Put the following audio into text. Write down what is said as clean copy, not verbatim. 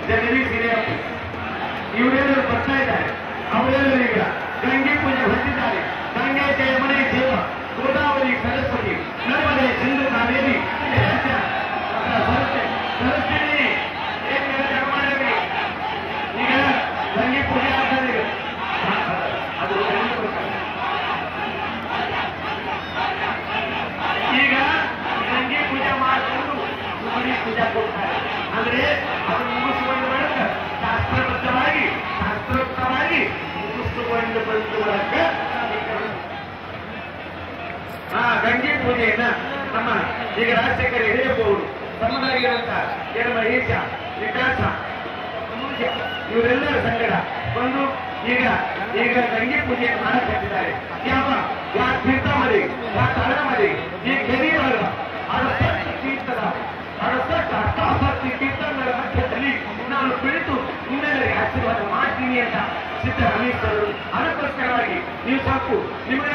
ಜಗದೀಶ್ ಹಿರಿಯಪ್ಪ ಇವರೆಲ್ಲರೂ ಬರ್ತಾ ಇದ್ದಾರೆ. ಅವರೆಲ್ಲರೂ ಈಗ ಗಂಗೆ ಪೂಜೆ ಹೊಂದಿದ್ದಾರೆ. ಗಂಗೆ ಜಯಮನೆ ದೇವ, ಗೋದಾವರಿ ಸರಸ್ವತಿ, ನರ್ಮದೆ ಸಿಂಧು ಕಾವೇರಿ ಸರಸ್ವತಿ ಮಾಡಲಿ. ಈಗ ಗಂಗೆ ಪೂಜೆ ಆಗ್ತದೆ. ಅದು ಈಗ ಗಂಗೆ ಪೂಜೆ ಮಾಡಿಕೊಂಡು ಸುಮಣಿ ಪೂಜೆ ಕೊಡ್ತಾರೆ. ಅಂದ್ರೆ ಅದು ಮುಗಿಸಿಕೊಂಡು ಬಳಿಕ ಶಾಸ್ತ್ರೋಕ್ತವಾಗಿ ಮುಗಿಸಿಕೊಂಡು ಬಂದ ಬಳಿಕ ಗಂಗೆ ಪೂಜೆಯನ್ನ ನಮ್ಮ ಈಗ ರಾಜಶೇಖರ ಹಿರಿಯಪ್ಪವರು ತಮ್ಮದಾಗಿರುವಂತ ಮಹೇಶ ವಿಕಾಸ ಇವರೆಲ್ಲರ ಸಂಗಡ ಬಂದು ಈಗ ಗಂಗೆ ಪೂಜೆಯನ್ನು ಮಾಡಕಟ್ಟಿದ್ದಾರೆ. ಯಾವ ತೀರ್ಥಮದಿ ತಾಳಮದಿ ಈ ಕೆರಿಯವರ ತೀರ್ಥದ ಅಷ್ಟಾಸಕ್ತಿ ಕೀರ್ತನಗಳ ಮಧ್ಯದಲ್ಲಿ ನಾನು ಕುಳಿತು ನಿಮ್ಮೆಲ್ಲರಿಗೆ ಆಶೀರ್ವಾದ ಮಾಡ್ತೀನಿ ಅಂತ ಸಿದ್ಧರಾಮೇಶ್ವರರು ಅದಕ್ಕೋಸ್ಕರವಾಗಿ ನೀವು ಸಾಕು ನಿಮಗೆ